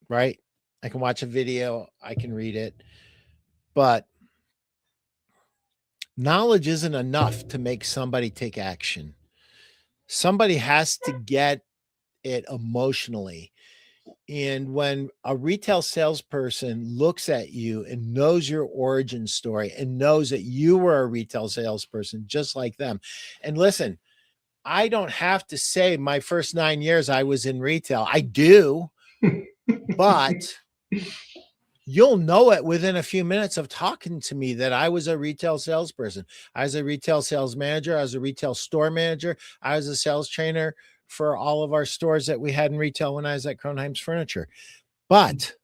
right? I can watch a video, I can read it, but knowledge isn't enough to make somebody take action. Somebody has to get it emotionally. And when a retail salesperson looks at you and knows your origin story and knows that you were a retail salesperson just like them, and listen, I don't have to say my first 9 years I was in retail. I do, but you'll know it within a few minutes of talking to me that I was a retail salesperson. I was a retail sales manager. I was a retail store manager. I was a sales trainer for all of our stores that we had in retail when I was at Kronheim's Furniture. But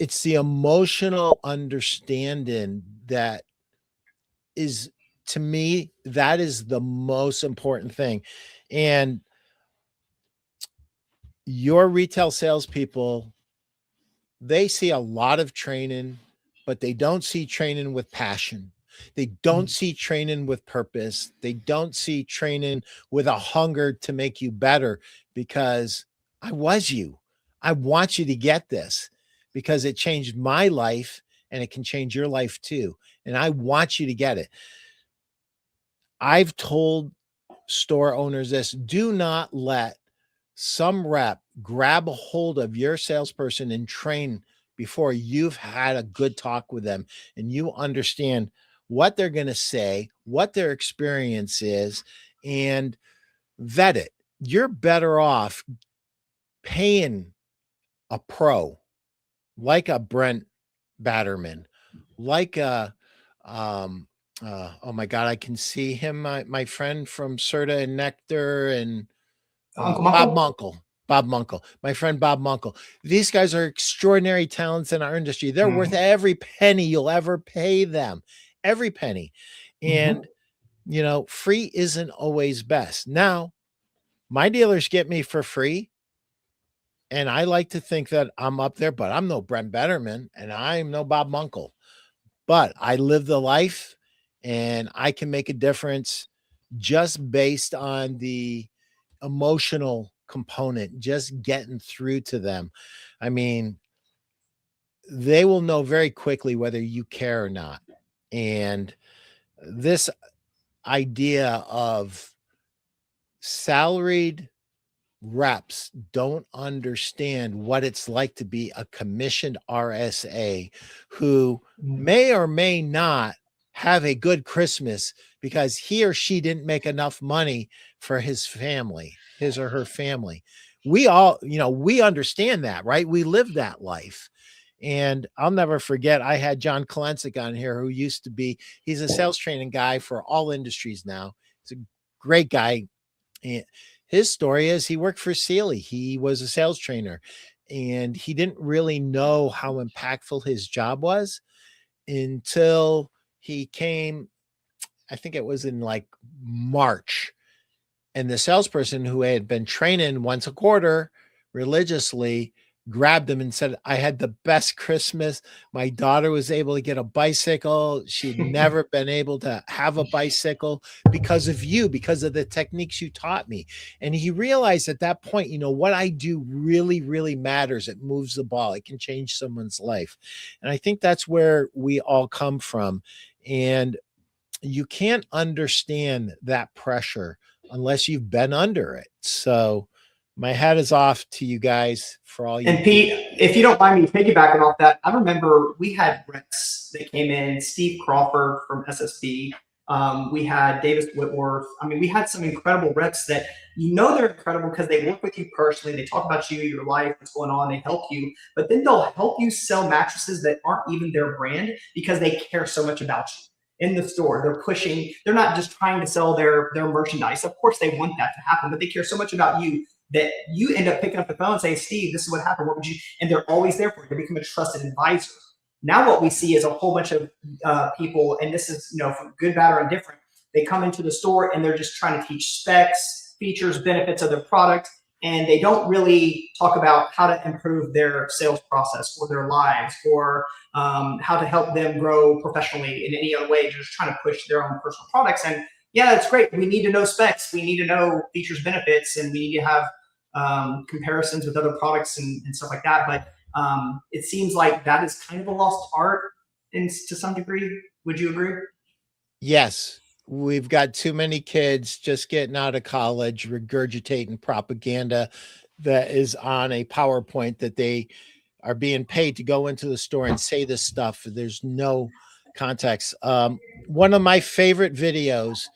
it's the emotional understanding that is, to me, that is the most important thing. And your retail salespeople, they see a lot of training, but they don't see training with passion. They don't see training with purpose. They don't see training with a hunger to make you better, because I was you. I want you to get this, because it changed my life and it can change your life too. And I want you to get it. I've told store owners this: do not let some rep grab a hold of your salesperson and train before you've had a good talk with them and you understand what they're going to say, what their experience is, and vet it. You're better off paying a pro like a Brent Batterman, like a oh my God, I can see him, my friend from Serta and Nectar, and Uncle Bob Muckle? Munkle. Bob Munkle, my friend Bob Munkle. These guys are extraordinary talents in our industry. They're worth Mhm. every penny you'll ever pay them, every penny. Mhm. And, free isn't always best. Now, my dealers get me for free, and I like to think that I'm up there, but I'm no Brent Betterman and I'm no Bob Munkle. But I live the life, and I can make a difference just based on the emotional component, just getting through to them. I mean, they will know very quickly whether you care or not. And this idea of salaried reps don't understand what it's like to be a commissioned RSA who Mhm. may or may not have a good Christmas because he or she didn't make enough money for his family, his or her family. We all, we understand that, right? We live that life. And I'll never forget, I had John Kalensic on here, who used to be, he's a sales training guy for all industries now. He's a great guy. And his story is he worked for Sealy. He was a sales trainer, and he didn't really know how impactful his job was until he came, I think it was in like March. And the salesperson who had been training once a quarter religiously grabbed him and said, I had the best Christmas. My daughter was able to get a bicycle. She'd never been able to have a bicycle because of you, because of the techniques you taught me. And he realized at that point, what I do really, really matters. It moves the ball. It can change someone's life. And I think that's where we all come from. And you can't understand that pressure unless you've been under it. So my hat is off to you guys for all you And Pete, if you don't mind me piggybacking off that, I remember we had reps that came in, Steve Crawford from SSB. We had Davis Whitworth. I mean, we had some incredible reps that they're incredible because they work with you personally. They talk about you, your life, what's going on. They help you, but then they'll help you sell mattresses that aren't even their brand because they care so much about you. In the store, they're pushing. They're not just trying to sell their merchandise. Of course, they want that to happen, but they care so much about you that you end up picking up the phone and saying, Steve, this is what happened. What would you? And they're always there for you. They become a trusted advisor. Now what we see is a whole bunch of people, and this is for good, bad, or indifferent. They come into the store and they're just trying to teach specs, features, benefits of their product, and they don't really talk about how to improve their sales process or their lives or how to help them grow professionally in any other way. Just trying to push their own personal products. And yeah, it's great. We need to know specs. We need to know features, benefits, and we need to have comparisons with other products and stuff like that. But it seems like that is kind of a lost art to some degree. Would you agree? Yes. We've got too many kids just getting out of college, regurgitating propaganda that is on a PowerPoint that they are being paid to go into the store and say this stuff. There's no context. One of my favorite videos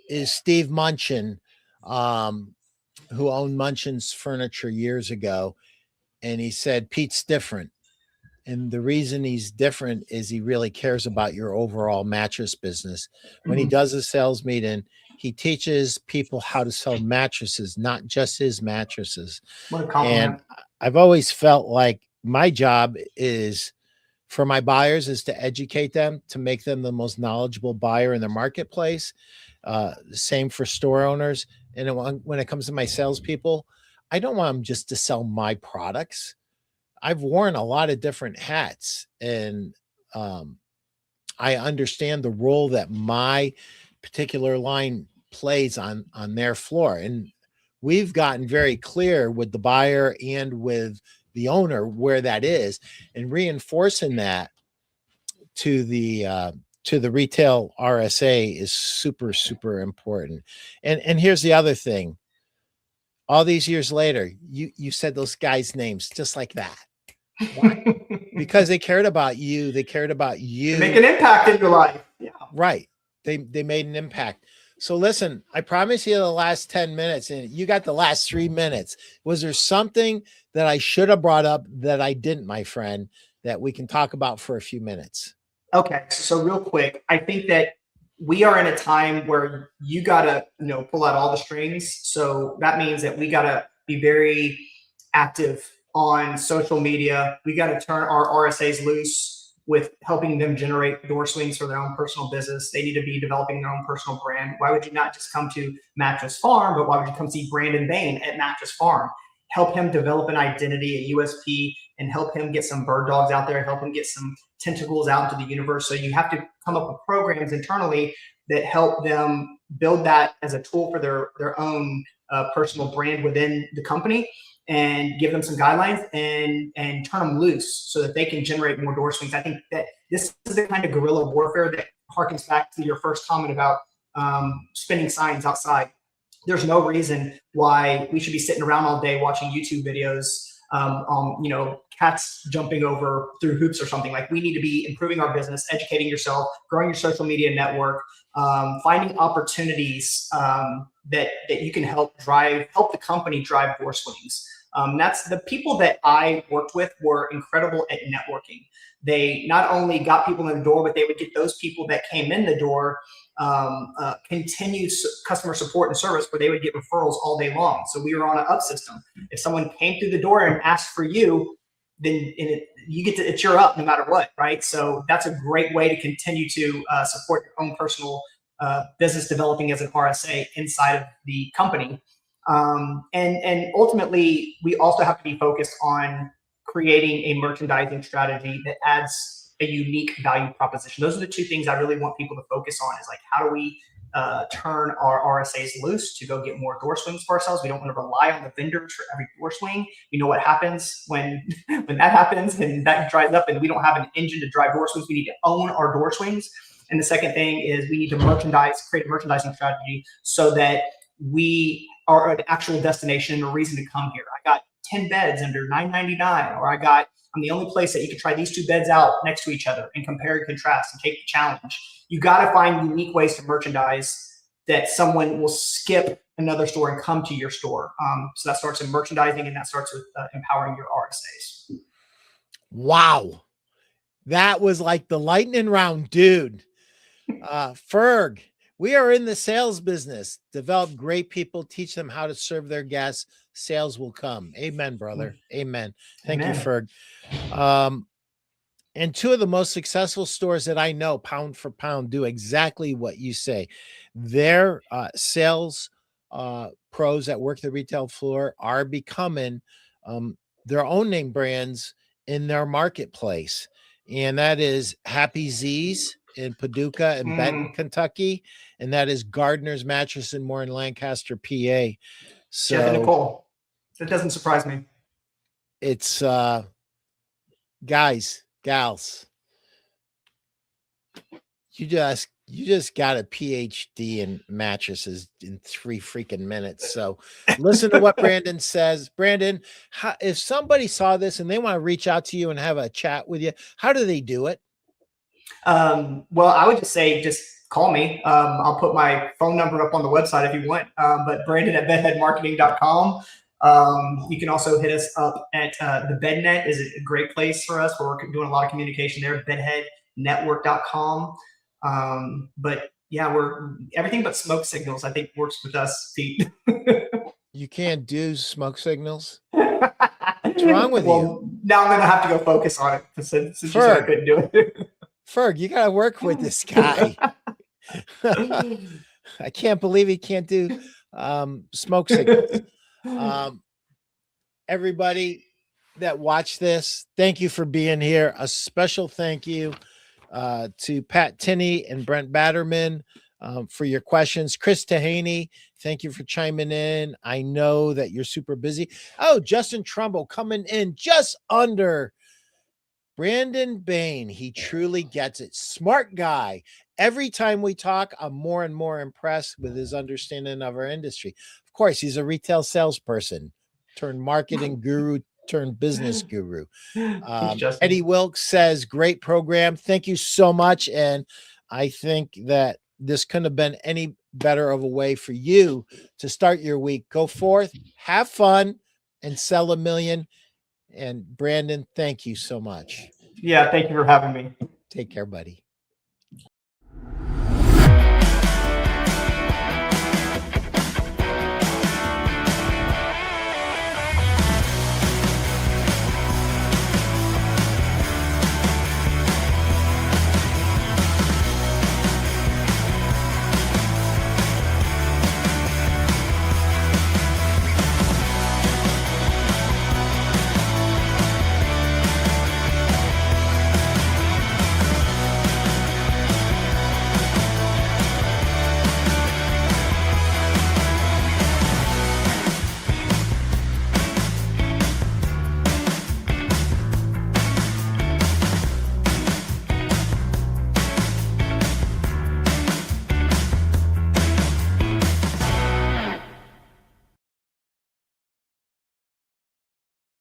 is Steve Munchin, who owned Munchin's Furniture years ago. And he said, Pete's different. And the reason he's different is he really cares about your overall mattress business. When he does a sales meeting, he teaches people how to sell mattresses, not just his mattresses. What a compliment. And I've always felt like my job is for my buyers is to educate them, to make them the most knowledgeable buyer in the marketplace. Same for store owners. And when it comes to my salespeople, I don't want them just to sell my products. I've worn a lot of different hats, and I understand the role that my particular line plays on their floor. And we've gotten very clear with the buyer and with the owner where that is, and reinforcing that to the retail RSA is super, super important. And here's the other thing. All these years later, you said those guys' names just like that. Why? Because they cared about you. They cared about you. Make an impact in your life. Yeah. Right. They made an impact. So listen, I promise you the last 10 minutes, and you got the last 3 minutes. Was there something that I should have brought up that I didn't, my friend, that we can talk about for a few minutes? Okay. So real quick, I think that we are in a time where you got to, pull out all the strings. So that means that we got to be very active on social media. We got to turn our RSAs loose with helping them generate door swings for their own personal business. They need to be developing their own personal brand. Why would you not just come to Mattress Farm, but why would you come see Brandon Bain at Mattress Farm? Help him develop an identity, a USP, and help him get some bird dogs out there, help him get some tentacles out into the universe. So you have to come up with programs internally that help them build that as a tool for their own personal brand within the company, and give them some guidelines and turn them loose so that they can generate more door swings. I think that this is the kind of guerrilla warfare that harkens back to your first comment about spinning signs outside. There's no reason why we should be sitting around all day watching YouTube videos on, cats jumping over through hoops or something. Like, we need to be improving our business, educating yourself, growing your social media network, finding opportunities that you can help the company drive door swings. That's the people that I worked with were incredible at networking. They not only got people in the door, but they would get those people that came in the door continued customer support and service, where they would get referrals all day long. So we were on an up system. If someone came through the door and asked for you, then it's your up no matter what, right? So that's a great way to continue to support your own personal business developing as an RSA inside of the company. And ultimately, we also have to be focused on creating a merchandising strategy that adds a unique value proposition. Those are the two things I really want people to focus on, is like, how do we turn our RSAs loose to go get more door swings for ourselves? We don't want to rely on the vendors for every door swing. We know what happens when when that happens and that dries up and we don't have an engine to drive door swings. We need to own our door swings. And the second thing is we need to create a merchandising strategy so that we are an actual destination and a reason to come here. I got 10 beds under $9.99, or I'm the only place that you can try these two beds out next to each other and compare and contrast and take the challenge. You got to find unique ways to merchandise that someone will skip another store and come to your store. So that starts in merchandising, and that starts with empowering your RSAs. Wow. That was like the lightning round, dude. Ferg, we are in the sales business. Develop great people, teach them how to serve their guests. Sales will come. Amen, brother. Amen. Thank you, Ferg. And two of the most successful stores that I know, pound for pound, do exactly what you say. Their sales pros that work the retail floor are becoming their own name brands in their marketplace. And that is Happy Z's in Paducah and Benton, Kentucky. And that is Gardner's Mattress and More in Lancaster, PA. So, Jeff and Nicole. That doesn't surprise me. It's guys, gals, you just got a PhD in mattresses in 3 freaking minutes. So listen to what Brandon says. Brandon, if somebody saw this and they want to reach out to you and have a chat with you, how do they do it? Well, I would just say, just call me. I'll put my phone number up on the website if you want, but Brandon@bedheadmarketing.com. You can also hit us up at the BedNet is a great place for us. We're doing a lot of communication there. Bedheadnetwork.com. But yeah, everything but smoke signals, I think, works with us, Pete. You can't do smoke signals? What's wrong with you? Now I'm going to have to go focus on it since you said I couldn't do it. Ferg, you got to work with this guy. I can't believe he can't do smoke signals. Everybody that watched this, thank you for being here. A special thank you to Pat Tinney and Brent Batterman for your questions. Chris Tahaney, thank you for chiming in. I know that you're super busy. Oh, Justin Trumbull coming in just under Brandon Bain. He truly gets it. Smart guy. Every time we talk, I'm more and more impressed with his understanding of our industry. Of course, he's a retail salesperson turned marketing guru turned business guru. Eddie Wilkes says, great program. Thank you so much. And I think that this couldn't have been any better of a way for you to start your week. Go forth, have fun, and sell 1 million. And Brandon, thank you so much. Yeah, thank you for having me. Take care, buddy.